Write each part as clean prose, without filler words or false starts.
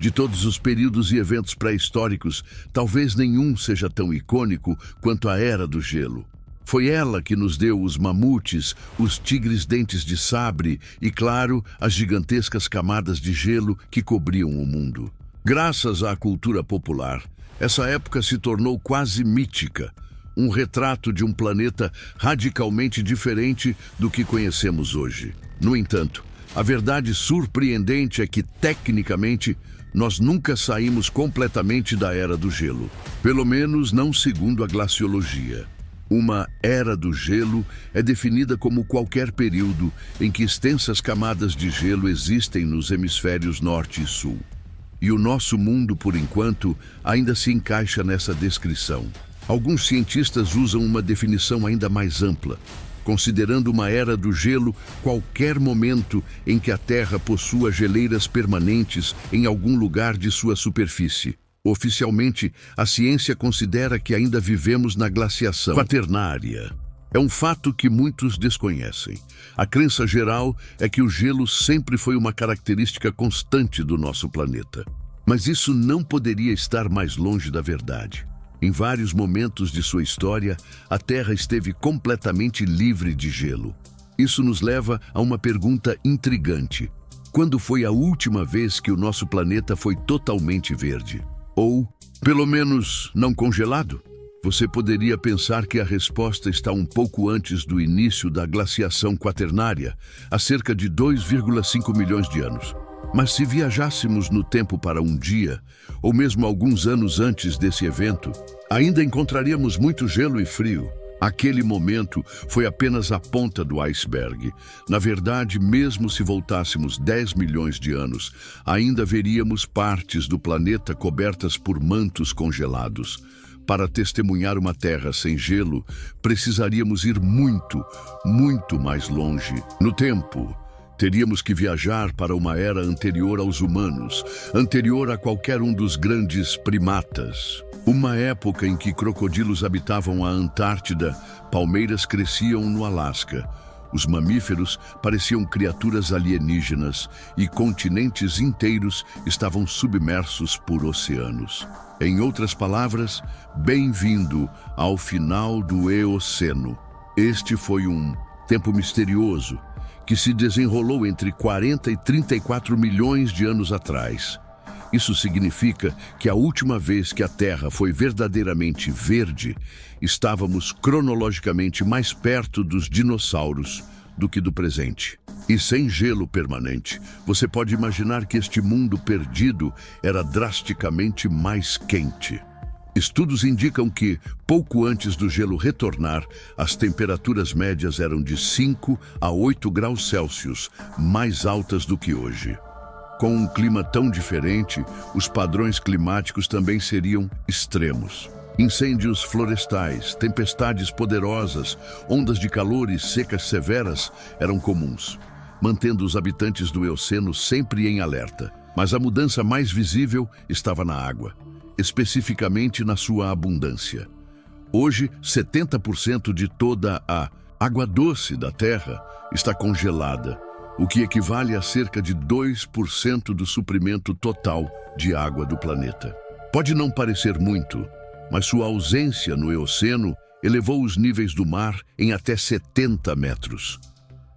De todos os períodos e eventos pré-históricos, talvez nenhum seja tão icônico quanto a Era do Gelo. Foi ela que nos deu os mamutes, os tigres dentes de sabre e, claro, as gigantescas camadas de gelo que cobriam o mundo. Graças à cultura popular, essa época se tornou quase mítica, um retrato de um planeta radicalmente diferente do que conhecemos hoje. No entanto, a verdade surpreendente é que, tecnicamente, nós nunca saímos completamente da Era do Gelo, pelo menos não segundo a glaciologia. Uma Era do Gelo é definida como qualquer período em que extensas camadas de gelo existem nos hemisférios norte e sul. E o nosso mundo, por enquanto, ainda se encaixa nessa descrição. Alguns cientistas usam uma definição ainda mais ampla, considerando uma Era do Gelo qualquer momento em que a Terra possua geleiras permanentes em algum lugar de sua superfície. Oficialmente, a ciência considera que ainda vivemos na glaciação quaternária. É um fato que muitos desconhecem. A crença geral é que o gelo sempre foi uma característica constante do nosso planeta. Mas isso não poderia estar mais longe da verdade. Em vários momentos de sua história, a Terra esteve completamente livre de gelo. Isso nos leva a uma pergunta intrigante. Quando foi a última vez que o nosso planeta foi totalmente verde? Ou, pelo menos, não congelado? Você poderia pensar que a resposta está um pouco antes do início da glaciação quaternária, há cerca de 2,5 milhões de anos. Mas se viajássemos no tempo para um dia, ou mesmo alguns anos antes desse evento, ainda encontraríamos muito gelo e frio. Aquele momento foi apenas a ponta do iceberg. Na verdade, mesmo se voltássemos 10 milhões de anos, ainda veríamos partes do planeta cobertas por mantos congelados. Para testemunhar uma Terra sem gelo, precisaríamos ir muito, muito mais longe. No tempo, teríamos que viajar para uma era anterior aos humanos, anterior a qualquer um dos grandes primatas. Uma época em que crocodilos habitavam a Antártida, palmeiras cresciam no Alasca. Os mamíferos pareciam criaturas alienígenas e continentes inteiros estavam submersos por oceanos. Em outras palavras, bem-vindo ao final do Eoceno. Este foi um tempo misterioso que se desenrolou entre 40 e 34 milhões de anos atrás. Isso significa que a última vez que a Terra foi verdadeiramente verde, estávamos cronologicamente mais perto dos dinossauros do que do presente. E sem gelo permanente, você pode imaginar que este mundo perdido era drasticamente mais quente. Estudos indicam que, pouco antes do gelo retornar, as temperaturas médias eram de 5 a 8 graus Celsius, mais altas do que hoje. Com um clima tão diferente, os padrões climáticos também seriam extremos. Incêndios florestais, tempestades poderosas, ondas de calor e secas severas eram comuns, mantendo os habitantes do Eoceno sempre em alerta. Mas a mudança mais visível estava na água, especificamente na sua abundância. Hoje, 70% de toda a água doce da Terra está congelada, o que equivale a cerca de 2% do suprimento total de água do planeta. Pode não parecer muito, mas sua ausência no Eoceno elevou os níveis do mar em até 70 metros.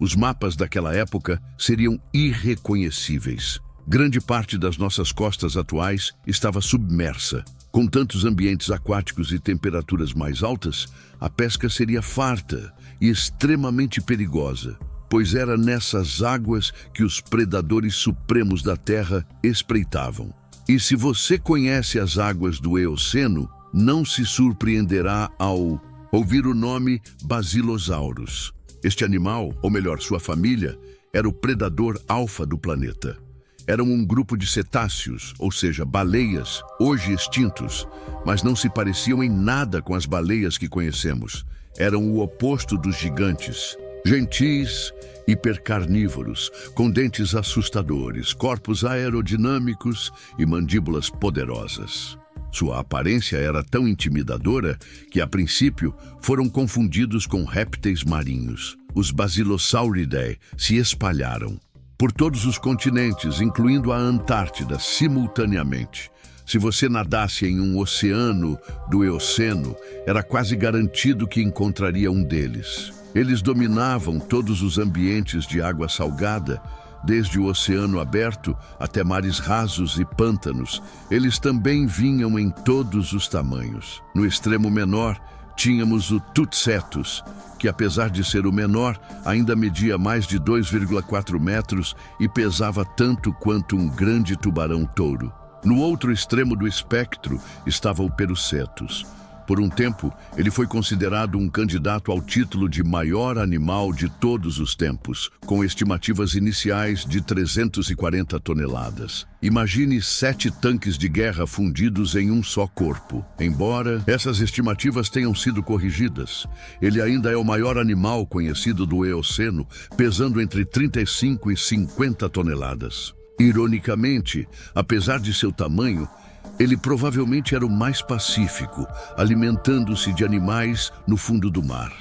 Os mapas daquela época seriam irreconhecíveis. Grande parte das nossas costas atuais estava submersa. Com tantos ambientes aquáticos e temperaturas mais altas, a pesca seria farta e extremamente perigosa, pois era nessas águas que os predadores supremos da Terra espreitavam. E se você conhece as águas do Eoceno, não se surpreenderá ao ouvir o nome Basilosaurus. Este animal, ou melhor, sua família, era o predador alfa do planeta. Eram um grupo de cetáceos, ou seja, baleias, hoje extintos, mas não se pareciam em nada com as baleias que conhecemos. Eram o oposto dos gigantes. Gentis, hipercarnívoros, com dentes assustadores, corpos aerodinâmicos e mandíbulas poderosas. Sua aparência era tão intimidadora que, a princípio, foram confundidos com répteis marinhos. Os Basilosauridae se espalharam. por todos os continentes, incluindo a Antártida, simultaneamente. Se você nadasse em um oceano do Eoceno, era quase garantido que encontraria um deles. Eles dominavam todos os ambientes de água salgada, desde o oceano aberto até mares rasos e pântanos. Eles também vinham em todos os tamanhos. No extremo menor, tínhamos o Tutsetus, que apesar de ser o menor, ainda media mais de 2,4 metros e pesava tanto quanto um grande tubarão-touro. No outro extremo do espectro estava o Perucetus. Por um tempo, ele foi considerado um candidato ao título de maior animal de todos os tempos, com estimativas iniciais de 340 toneladas. Imagine 7 tanques de guerra fundidos em um só corpo. Embora essas estimativas tenham sido corrigidas, ele ainda é o maior animal conhecido do Eoceno, pesando entre 35 e 50 toneladas. Ironicamente, apesar de seu tamanho, ele provavelmente era o mais pacífico, alimentando-se de animais no fundo do mar.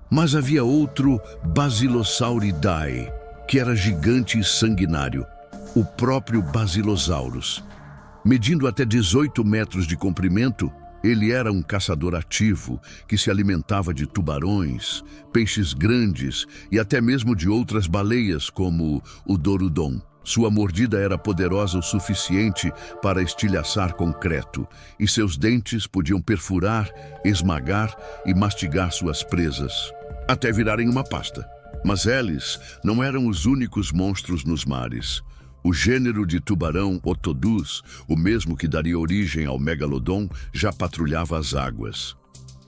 Mas havia outro Basilosauridae, que era gigante e sanguinário, o próprio Basilosaurus. Medindo até 18 metros de comprimento, ele era um caçador ativo que se alimentava de tubarões, peixes grandes e até mesmo de outras baleias como o Dorudon. Sua mordida era poderosa o suficiente para estilhaçar concreto, e seus dentes podiam perfurar, esmagar e mastigar suas presas, até virarem uma pasta. Mas eles não eram os únicos monstros nos mares. O gênero de tubarão Otodus, o mesmo que daria origem ao Megalodon, já patrulhava as águas.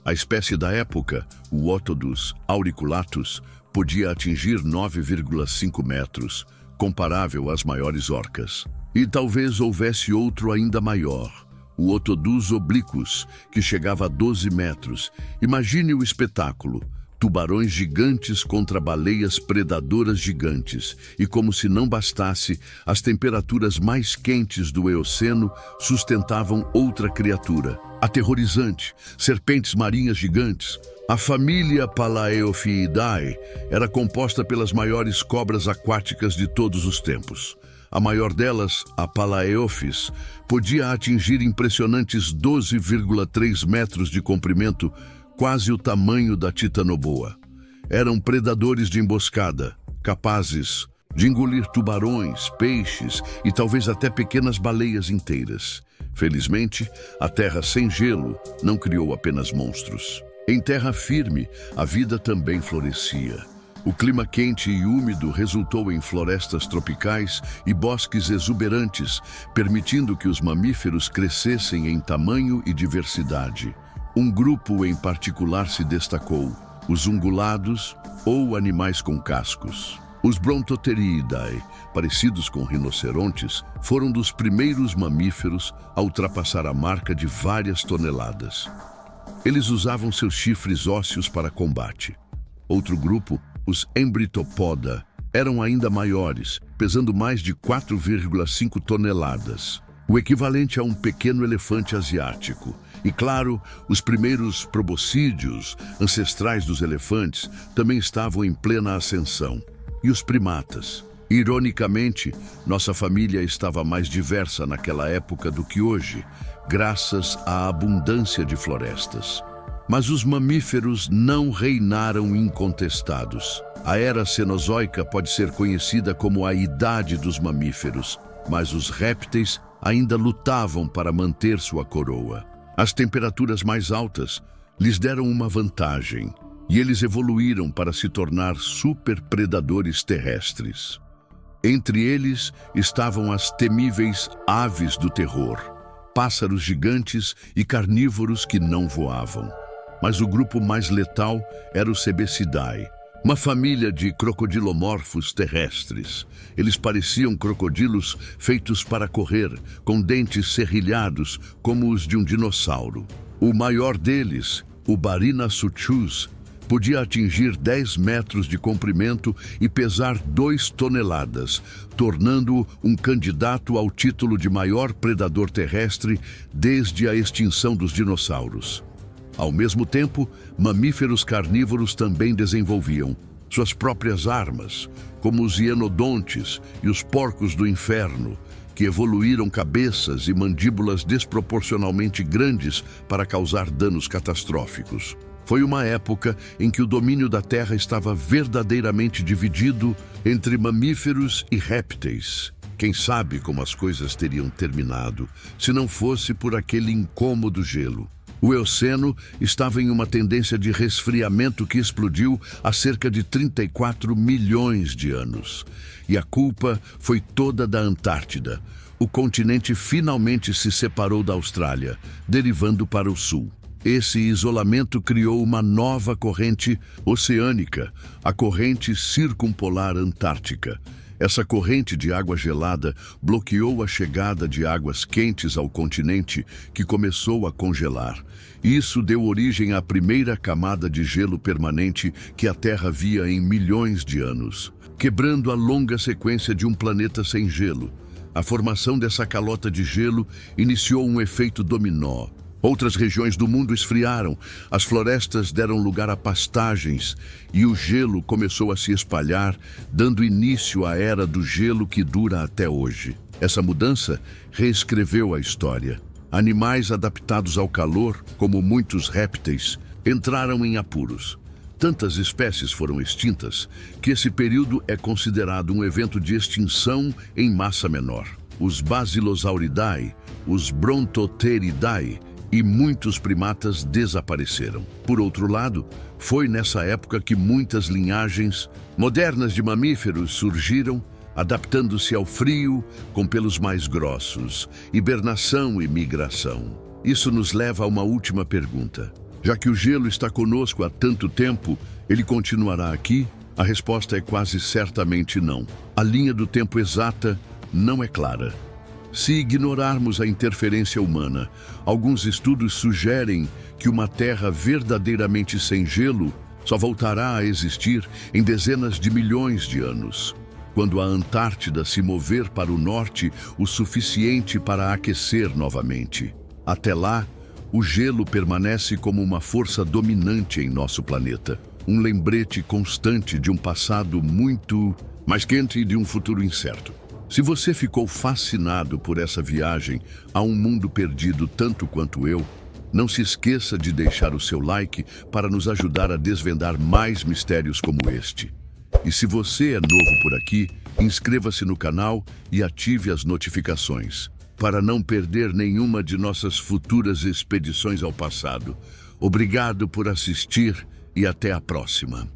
A espécie da época, o Otodus auriculatus, podia atingir 9,5 metros, comparável às maiores orcas. E talvez houvesse outro ainda maior, o Otodus obliquus, que chegava a 12 metros. Imagine o espetáculo: tubarões gigantes contra baleias predadoras gigantes. E como se não bastasse, as temperaturas mais quentes do Eoceno sustentavam outra criatura aterrorizante: serpentes marinhas gigantes. A família Palaeophiidae era composta pelas maiores cobras aquáticas de todos os tempos. A maior delas, a Palaeophis, podia atingir impressionantes 12,3 metros de comprimento, quase o tamanho da titanoboa. Eram predadores de emboscada, capazes de engolir tubarões, peixes e talvez até pequenas baleias inteiras. Felizmente, a terra sem gelo não criou apenas monstros. Em terra firme, a vida também florescia. O clima quente e úmido resultou em florestas tropicais e bosques exuberantes, permitindo que os mamíferos crescessem em tamanho e diversidade. Um grupo em particular se destacou: os ungulados, ou animais com cascos. Os Brontotheriidae, parecidos com rinocerontes, foram dos primeiros mamíferos a ultrapassar a marca de várias toneladas. Eles usavam seus chifres ósseos para combate. Outro grupo, os Embrytopoda, eram ainda maiores, pesando mais de 4,5 toneladas, o equivalente a um pequeno elefante asiático. E claro, os primeiros proboscídeos, ancestrais dos elefantes, também estavam em plena ascensão. E os primatas? Ironicamente, nossa família estava mais diversa naquela época do que hoje, graças à abundância de florestas. Mas os mamíferos não reinaram incontestados. A era Cenozoica pode ser conhecida como a idade dos mamíferos, mas os répteis ainda lutavam para manter sua coroa. As temperaturas mais altas lhes deram uma vantagem, e eles evoluíram para se tornar superpredadores terrestres. Entre eles estavam as temíveis aves do terror, pássaros gigantes e carnívoros que não voavam. Mas o grupo mais letal era o Cebecidae, uma família de crocodilomorfos terrestres. Eles pareciam crocodilos feitos para correr, com dentes serrilhados como os de um dinossauro. O maior deles, o Barynosuchus, podia atingir 10 metros de comprimento e pesar 2 toneladas, tornando-o um candidato ao título de maior predador terrestre desde a extinção dos dinossauros. Ao mesmo tempo, mamíferos carnívoros também desenvolviam. suas próprias armas, como os hienodontes e os porcos do inferno, que evoluíram cabeças e mandíbulas desproporcionalmente grandes para causar danos catastróficos. Foi uma época em que o domínio da Terra estava verdadeiramente dividido entre mamíferos e répteis. Quem sabe como as coisas teriam terminado se não fosse por aquele incômodo gelo. O Eoceno estava em uma tendência de resfriamento que explodiu há cerca de 34 milhões de anos. E a culpa foi toda da Antártida. O continente finalmente se separou da Austrália, derivando para o sul. Esse isolamento criou uma nova corrente oceânica, a corrente circumpolar antártica. Essa corrente de água gelada bloqueou a chegada de águas quentes ao continente, que começou a congelar. Isso deu origem à primeira camada de gelo permanente que a Terra via em milhões de anos, quebrando a longa sequência de um planeta sem gelo. A formação dessa calota de gelo iniciou um efeito dominó. Outras regiões do mundo esfriaram, as florestas deram lugar a pastagens e o gelo começou a se espalhar, dando início à era do gelo que dura até hoje. Essa mudança reescreveu a história. Animais adaptados ao calor, como muitos répteis, entraram em apuros. Tantas espécies foram extintas que esse período é considerado um evento de extinção em massa menor. Os Basilosauridae, os Brontotheridae, e muitos primatas desapareceram. Por outro lado, foi nessa época que muitas linhagens modernas de mamíferos surgiram, adaptando-se ao frio com pelos mais grossos, hibernação e migração. Isso nos leva a uma última pergunta. Já que o gelo está conosco há tanto tempo, ele continuará aqui? A resposta é quase certamente não. A linha do tempo exata não é clara. Se ignorarmos a interferência humana, alguns estudos sugerem que uma Terra verdadeiramente sem gelo só voltará a existir em dezenas de milhões de anos, quando a Antártida se mover para o norte o suficiente para aquecer novamente. Até lá, o gelo permanece como uma força dominante em nosso planeta, um lembrete constante de um passado muito mais quente e de um futuro incerto. Se você ficou fascinado por essa viagem a um mundo perdido tanto quanto eu, não se esqueça de deixar o seu like para nos ajudar a desvendar mais mistérios como este. E se você é novo por aqui, inscreva-se no canal e ative as notificações, para não perder nenhuma de nossas futuras expedições ao passado. Obrigado por assistir e até a próxima.